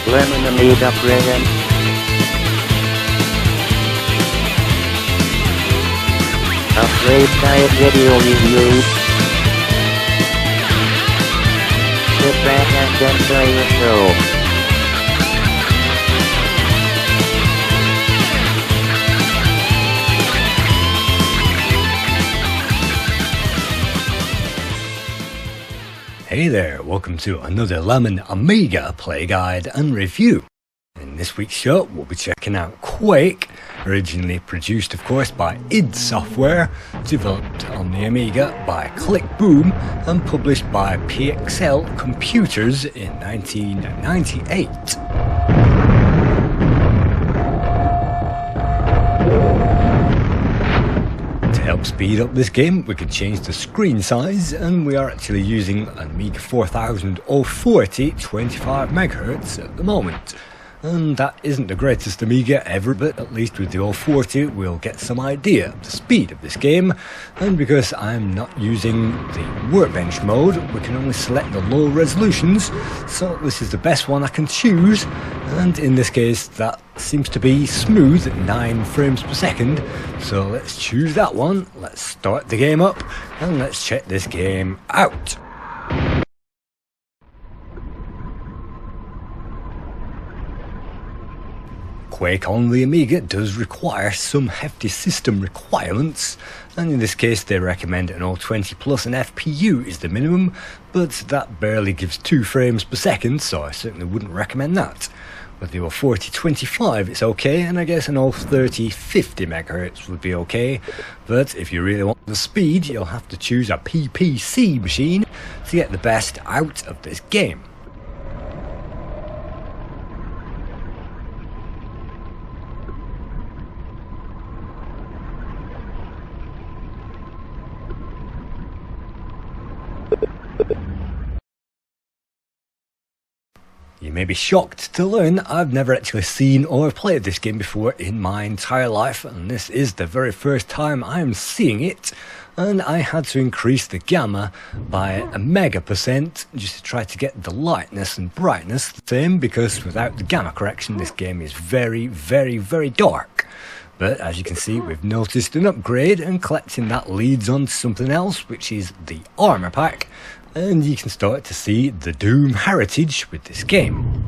Lemon Amiga presents a Quake Diet video review. Sit back and enjoy the show. Hey there, welcome to another Lemon Amiga play guide and review. In this week's show, we'll be checking out Quake, originally produced of course by id Software, developed on the Amiga by Click Boom and published by PXL Computers in 1998. To help speed up this game, we can change the screen size, and we are actually using an Amiga 4000 040 25 MHz at the moment. And that isn't the greatest Amiga ever, but at least with the 040 we'll get some idea of the speed of this game. And because I'm not using the workbench mode, we can only select the low resolutions, so this is the best one I can choose, and in this case that seems to be smooth at 9 frames per second, so let's choose that one. Let's start the game up and let's check this game out. Quake on the Amiga does require some hefty system requirements, and in this case they recommend an 020 plus an FPU is the minimum, but that barely gives 2 frames per second, so I certainly wouldn't recommend that. With the 040 25 it's okay, and I guess an 030 50 MHz would be okay, but if you really want the speed you'll have to choose a PPC machine to get the best out of this game. You may be shocked to learn I've never actually seen or played this game before in my entire life, and this is the very first time I'm seeing it, and I had to increase the gamma by 1% just to try to get the lightness and brightness the same, because without the gamma correction this game is very dark. But as you can see, we've noticed an upgrade, and collecting that leads on to something else, which is the armor pack, and you can start to see the Doom heritage with this game.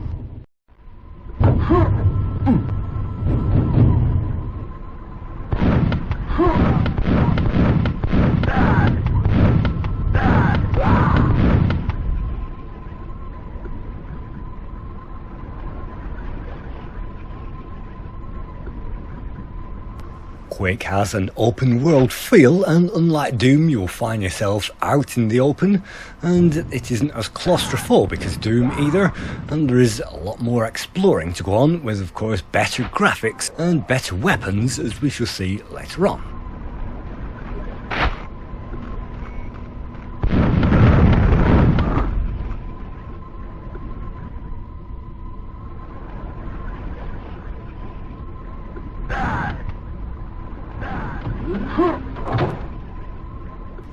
Quake has an open world feel, and unlike Doom you'll find yourself out in the open, and it isn't as claustrophobic as Doom either, and there is a lot more exploring to go on, with of course better graphics and better weapons, as we shall see later on.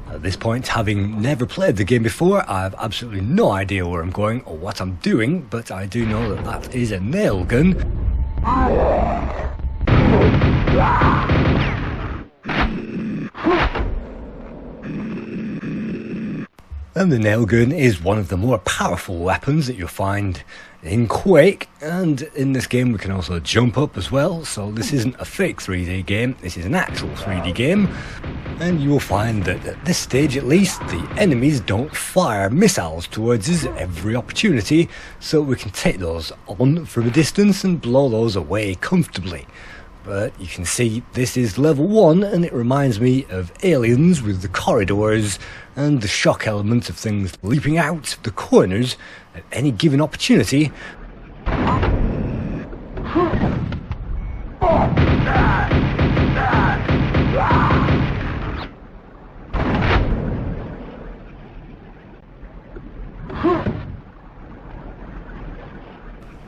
At this point, having never played the game before, I have absolutely no idea where I'm going or what I'm doing, but I do know that that is a nail gun. And the nail gun is one of the more powerful weapons that you'll find in Quake, and in this game we can also jump up as well, so this isn't a fake 3D game, this is an actual 3D game, and you will find that at this stage at least the enemies don't fire missiles towards us at every opportunity, so we can take those on from a distance and blow those away comfortably. But you can see this is level 1, and it reminds me of Aliens with the corridors and the shock element of things leaping out of the corners at any given opportunity.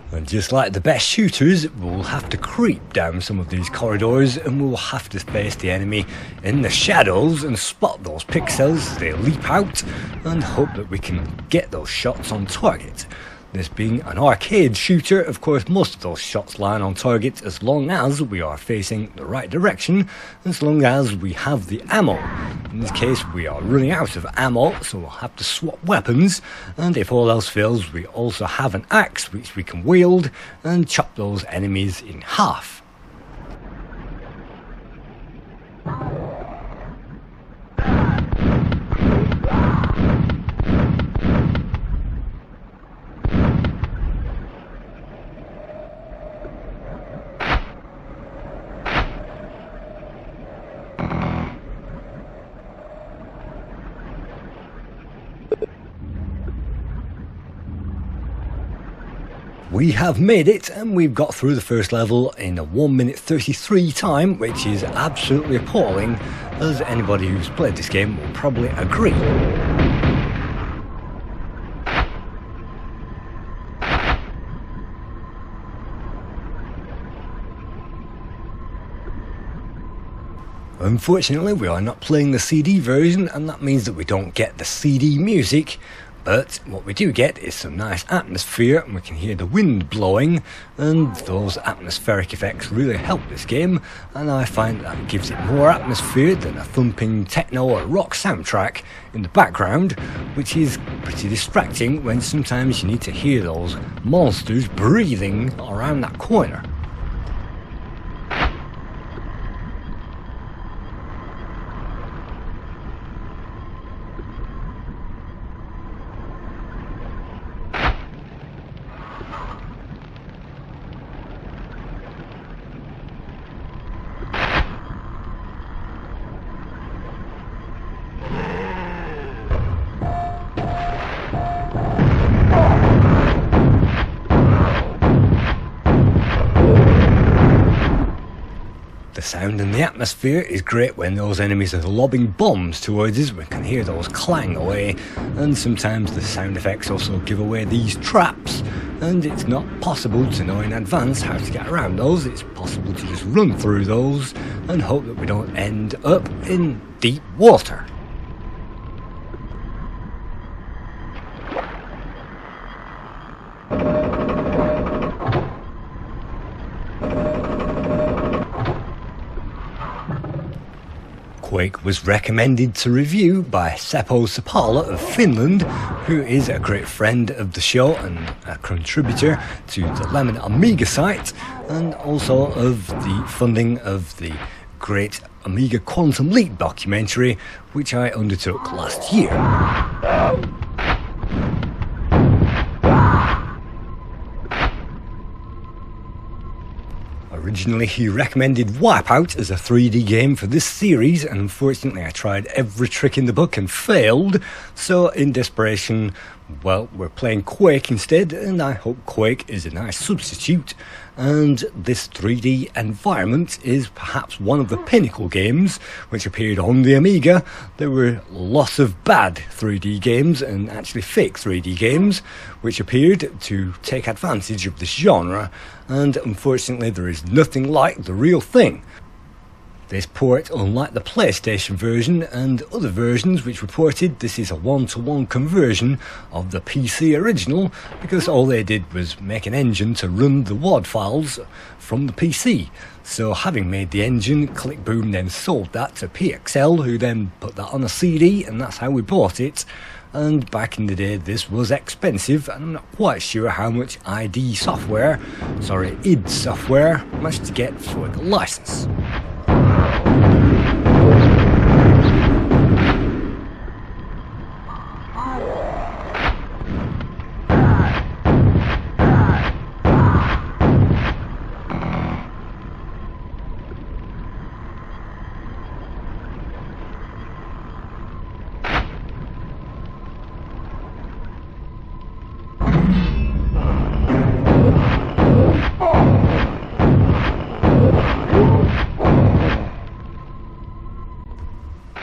And just like the best shooters, we'll have to creep down some of these corridors, and we'll have to face the enemy in the shadows and spot those pixels as they leap out, and hope that we can get those shots on target. This being an arcade shooter, of course most of those shots land on target as long as we are facing the right direction, as long as we have the ammo. In this case we are running out of ammo, so we'll have to swap weapons, and if all else fails we also have an axe which we can wield and chop those enemies in half. We have made it, and we've got through the first level in a 1 minute 33 time, which is absolutely appalling, as anybody who's played this game will probably agree. Unfortunately, we are not playing the CD version, and that means that we don't get the CD music. But what we do get is some nice atmosphere, and we can hear the wind blowing, and those atmospheric effects really help this game, and I find that gives it more atmosphere than a thumping techno or rock soundtrack in the background, which is pretty distracting when sometimes you need to hear those monsters breathing around that corner. The sound in the atmosphere is great when those enemies are lobbing bombs towards us. We can hear those clang away, and sometimes the sound effects also give away these traps, and it's not possible to know in advance how to get around those. It's possible to just run through those and hope that we don't end up in deep water. Quake was recommended to review by Seppo Sapala of Finland, who is a great friend of the show and a contributor to the Lemon Amiga site, and also of the funding of the great Amiga Quantum Leap documentary, which I undertook last year. Originally he recommended Wipeout as a 3D game for this series, and unfortunately I tried every trick in the book and failed, so in desperation, well, we're playing Quake instead, and I hope Quake is a nice substitute, and this 3D environment is perhaps one of the pinnacle games which appeared on the Amiga. There were lots of bad 3D games, and actually fake 3D games, which appeared to take advantage of this genre, and unfortunately there is nothing like the real thing. This port, unlike the PlayStation version and other versions which reported this is a one-to-one conversion of the PC original, because all they did was make an engine to run the WAD files from the PC. So having made the engine, Click Boom then sold that to PXL, who then put that on a CD, and that's how we bought it. And back in the day this was expensive, and I'm not quite sure how much id software managed to get for the license.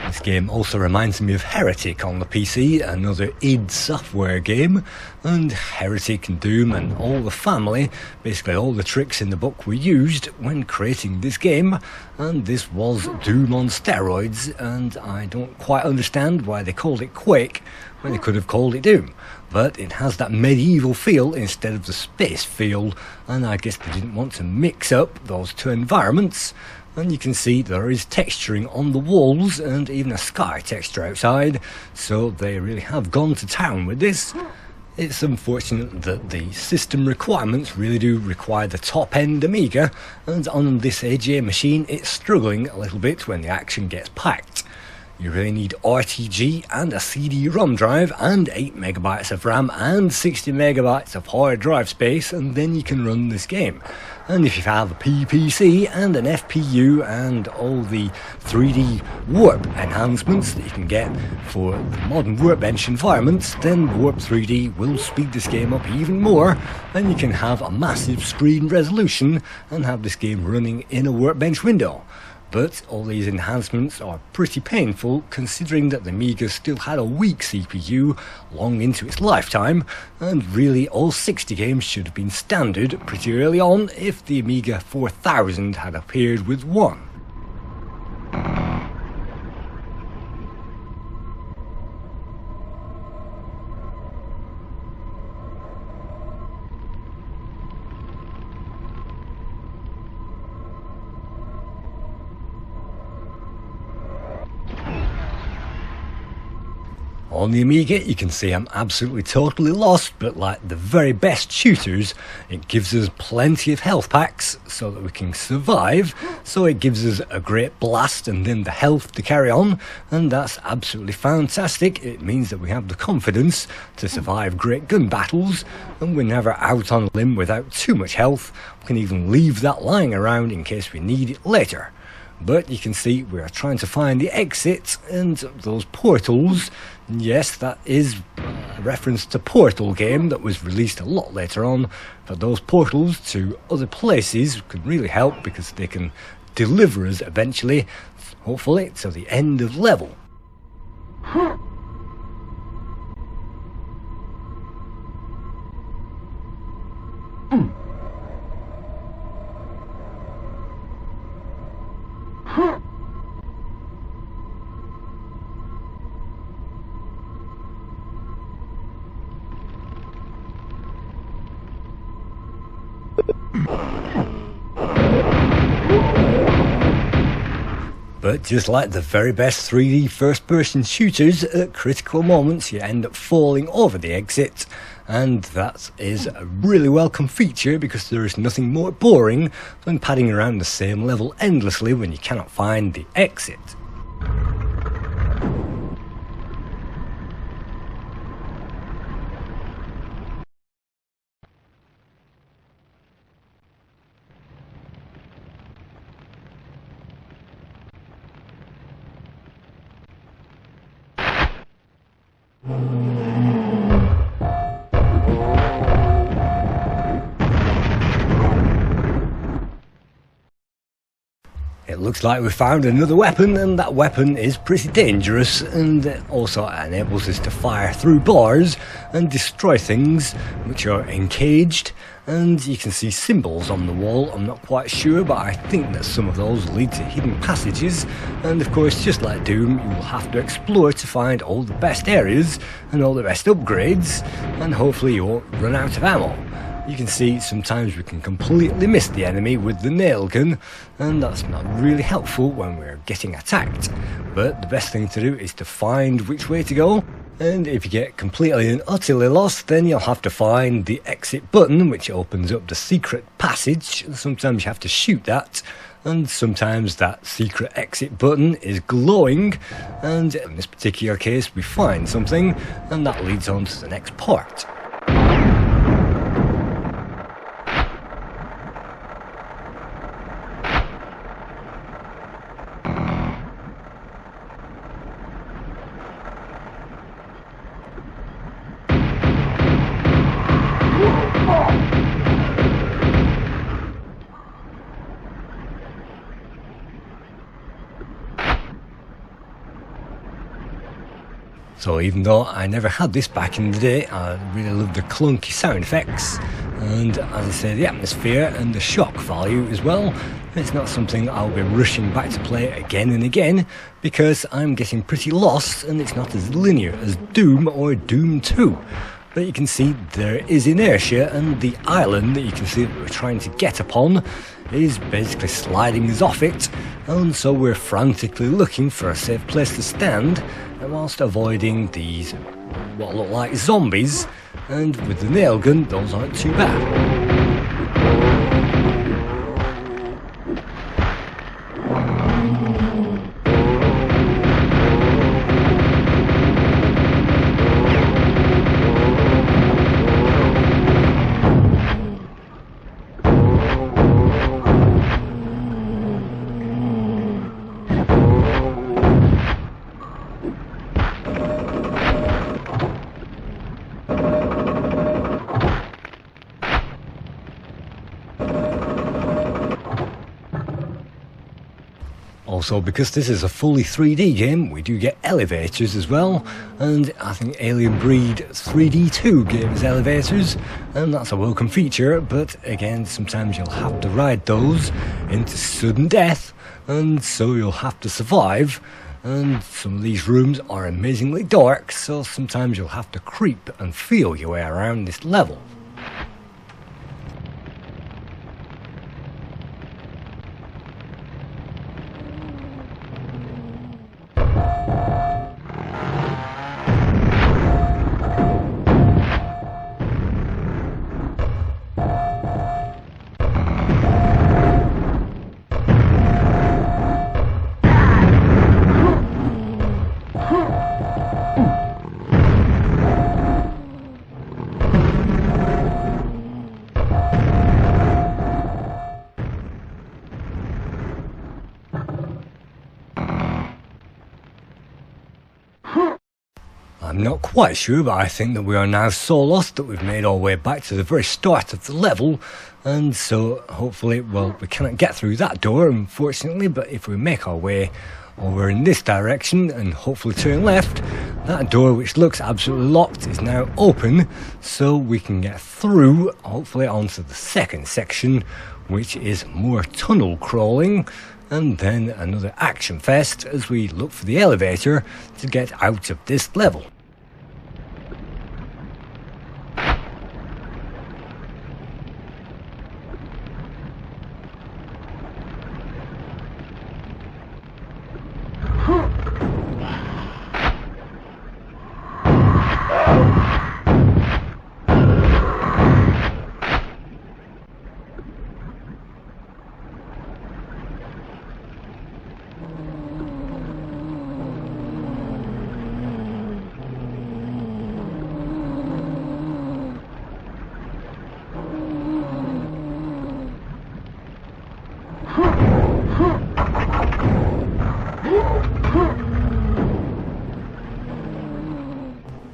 This game also reminds me of Heretic on the PC, another id Software game, and Heretic and Doom and all the family, basically all the tricks in the book were used when creating this game, and this was Doom on steroids, and I don't quite understand why they called it Quake when they could have called it Doom. but it has that medieval feel instead of the space feel, and I guess they didn't want to mix up those two environments. And you can see there is texturing on the walls and even a sky texture outside, so they really have gone to town with this. It's unfortunate that the system requirements really do require the top-end Amiga, and on this AGA machine it's struggling a little bit when the action gets packed. You really need RTG and a CD-ROM drive and 8 megabytes of RAM and 60 megabytes of hard drive space, and then you can run this game. And if you have a PPC and an FPU and all the 3D warp enhancements that you can get for the modern Workbench environments, then Warp 3D will speed this game up even more, and you can have a massive screen resolution and have this game running in a Workbench window. But all these enhancements are pretty painful, considering that the Amiga still had a weak CPU long into its lifetime, and really all 60 games should have been standard pretty early on if the Amiga 4000 had appeared with one. On the Amiga, you can see I'm absolutely totally lost, but like the very best shooters, it gives us plenty of health packs so that we can survive, so it gives us a great blast and then the health to carry on, and that's absolutely fantastic. It means that we have the confidence to survive great gun battles, and we're never out on a limb without too much health. We can even leave that lying around in case we need it later. But you can see we're trying to find the exit and those portals. Yes, that is a reference to Portal game that was released a lot later on, but those portals to other places can really help because they can deliver us eventually, hopefully, to the end of level. But just like the very best 3D first-person shooters, at critical moments you end up falling over the exit, and that is a really welcome feature because there is nothing more boring than padding around the same level endlessly when you cannot find the exit. It looks like we found another weapon, and that weapon is pretty dangerous, and also enables us to fire through bars and destroy things which are encaged. And you can see symbols on the wall. I'm not quite sure, but I think that some of those lead to hidden passages, and of course, just like Doom, you will have to explore to find all the best areas and all the best upgrades, and hopefully you won't run out of ammo. You can see sometimes we can completely miss the enemy with the nail gun, and that's not really helpful when we're getting attacked. But the best thing to do is to find which way to go, and if you get completely and utterly lost, then you'll have to find the exit button, which opens up the secret passage. Sometimes you have to shoot that, and sometimes that secret exit button is glowing, and in this particular case we find something, and that leads on to the next part. So even though I never had this back in the day, I really loved the clunky sound effects, and as I say, the atmosphere and the shock value as well. It's not something I'll be rushing back to play again and again, because I'm getting pretty lost and it's not as linear as Doom or Doom 2. But you can see there is inertia, and the island that you can see that we're trying to get upon is basically sliding us off it, and so we're frantically looking for a safe place to stand whilst avoiding these what look like zombies, and with the nail gun those aren't too bad. Also, because this is a fully 3D game, we do get elevators as well, and I think Alien Breed 3D2 gave us elevators, and that's a welcome feature, but again, sometimes you'll have to ride those into sudden death, and so you'll have to survive, and some of these rooms are amazingly dark, so sometimes you'll have to creep and feel your way around this level. I'm not quite sure, but I think that we are now so lost that we've made our way back to the very start of the level, and so hopefully, well, we cannot get through that door unfortunately, but if we make our way over in this direction and hopefully turn left, that door which looks absolutely locked is now open, so we can get through hopefully onto the second section, which is more tunnel crawling, and then another action fest as we look for the elevator to get out of this level.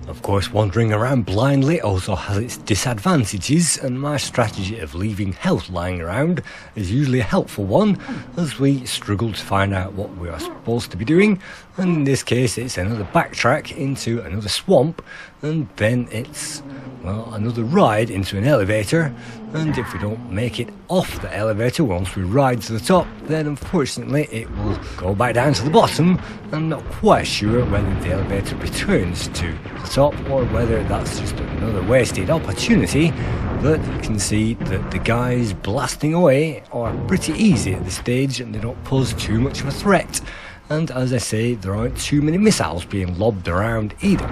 Of course, wandering around blindly also has its disadvantages, and my strategy of leaving health lying around is usually a helpful one as we struggle to find out what we are supposed to be doing, and in this case it's another backtrack into another swamp, and then it's, well, another ride into an elevator, and if we don't make it off the elevator once we ride to the top, then unfortunately it will go back down to the bottom. I'm not quite sure whether the elevator returns to the top or whether that's just another wasted opportunity, but you can see that the guys blasting away are pretty easy at this stage and they don't pose too much of a threat, and as I say, there aren't too many missiles being lobbed around either.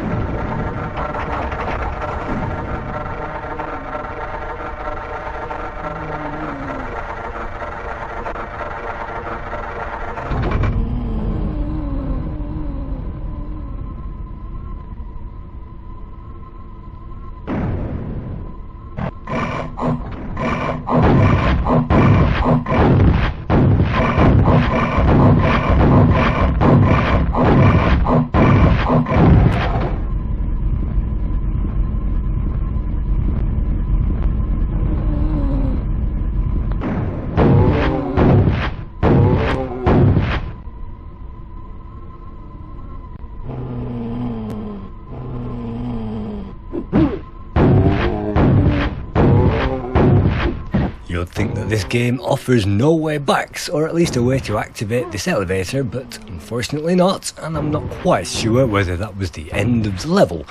you'd think that this game offers no way backs, or at least a way to activate this elevator, but unfortunately not, and I'm not quite sure whether that was the end of the level.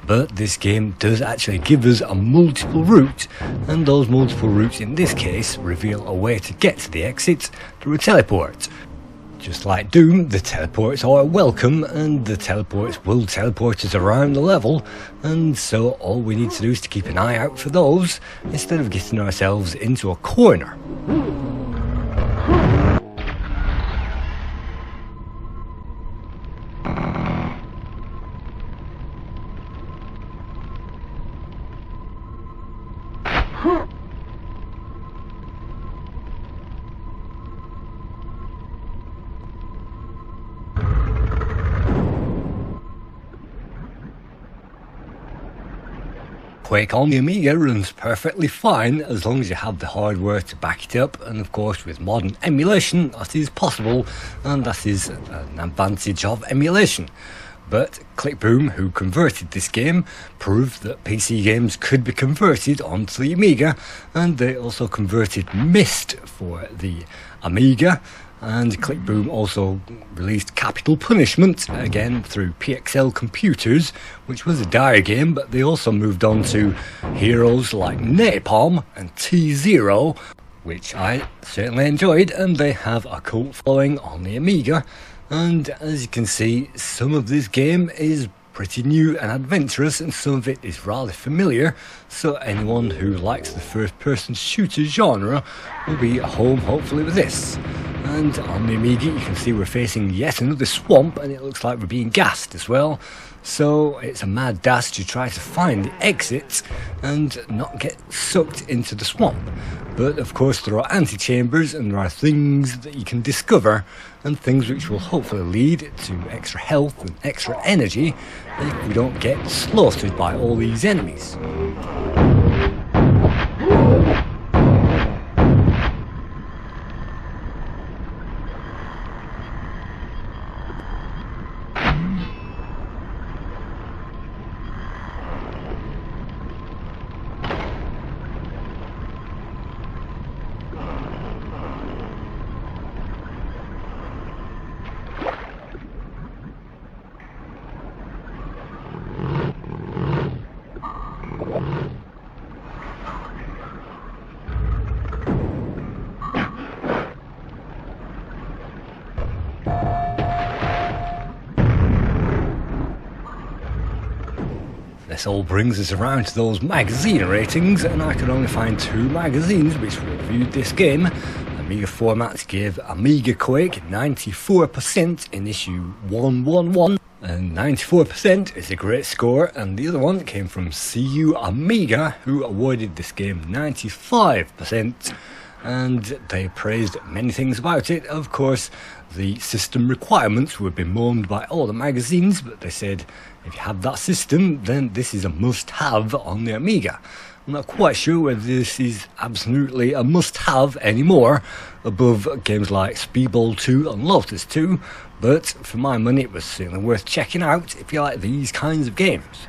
But this game does actually give us a multiple route, and those multiple routes in this case reveal a way to get to the exit through a teleport. Just like Doom, the teleports are welcome, and the teleports will teleport us around the level, and so all we need to do is to keep an eye out for those, instead of getting ourselves into a corner. Quake on the Amiga runs perfectly fine as long as you have the hardware to back it up, and of course with modern emulation that is possible, and that is an advantage of emulation. But Clickboom, who converted this game, proved that PC games could be converted onto the Amiga, and they also converted Myst for the Amiga. And Clickboom also released Capital Punishment, again through PXL Computers, which was a dire game, but they also moved on to heroes like Napalm and T-Zero, which I certainly enjoyed, and they have a cult following on the Amiga. And as you can see, some of this game is pretty new and adventurous, and some of it is rather familiar, so anyone who likes the first-person shooter genre will be at home hopefully with this. And on the Amiga you can see we're facing yet another swamp, and it looks like we're being gassed as well, so it's a mad dash to try to find the exits and not get sucked into the swamp. But of course there are antechambers, and there are things that you can discover, and things which will hopefully lead to extra health and extra energy if we don't get slaughtered by all these enemies. This all brings us around to those magazine ratings, and I could only find 2 magazines which reviewed this game. Amiga Formats gave AmiQuake 94% in issue 111, and 94% is a great score, and the other one came from CU Amiga, who awarded this game 95%. And they praised many things about it. Of course, the system requirements were bemoaned by all the magazines, but they said if you have that system, then this is a must-have on the Amiga. I'm not quite sure whether this is absolutely a must-have anymore, above games like Speedball 2 and Lotus 2, but for my money it was certainly worth checking out if you like these kinds of games.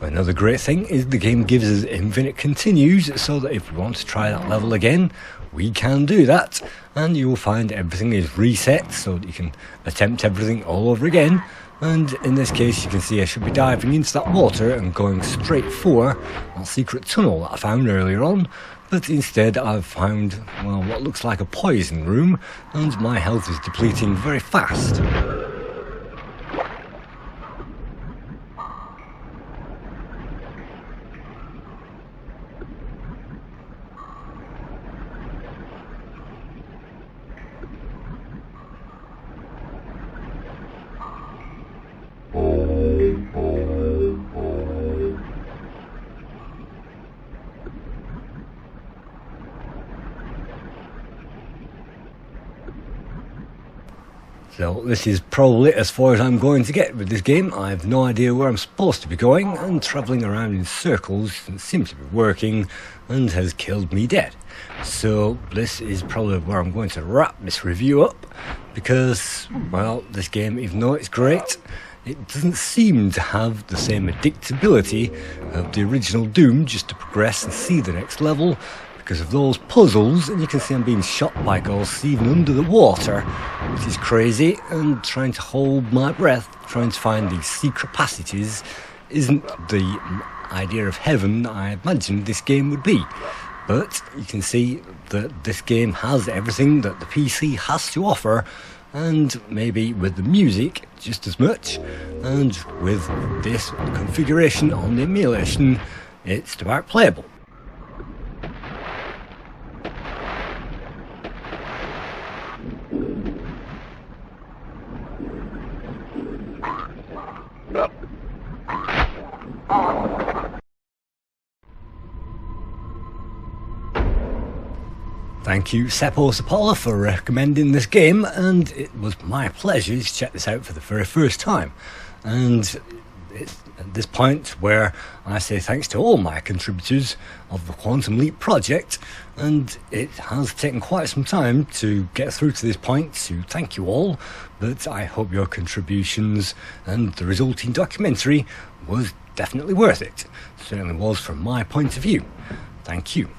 Another great thing is the game gives us infinite continues, so that if we want to try that level again, we can do that, and you will find everything is reset so that you can attempt everything all over again. And in this case you can see I should be diving into that water and going straight for that secret tunnel that I found earlier on, but instead I've found, well, what looks like a poison room, and my health is depleting very fast. So this is probably as far as I'm going to get with this game. I have no idea where I'm supposed to be going, and travelling around in circles seems to be working and has killed me dead. So this is probably where I'm going to wrap this review up, because, well, this game, even though it's great, it doesn't seem to have the same addictability of the original Doom, just to progress and see the next level, because of those puzzles. And you can see I'm being shot by ghosts even under the water, which is crazy, and trying to hold my breath, trying to find these secret passages isn't the idea of heaven I imagined this game would be. But you can see that this game has everything that the PC has to offer, and maybe with the music just as much, and with this configuration on the emulation, it's about playable. Thank you, Sept for recommending this game, and it was my pleasure to check this out for the very first time. And it's at this point where I say thanks to all my contributors of the Quantum Leap project, and it has taken quite some time to get through to this point, to thank you all, but I hope your contributions and the resulting documentary was definitely worth it. Certainly was from my point of view. Thank you.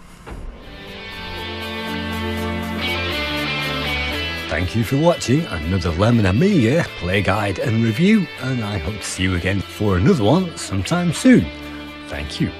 Thank you for watching another Lemon Amiga play guide and review, and I hope to see you again for another one sometime soon. Thank you.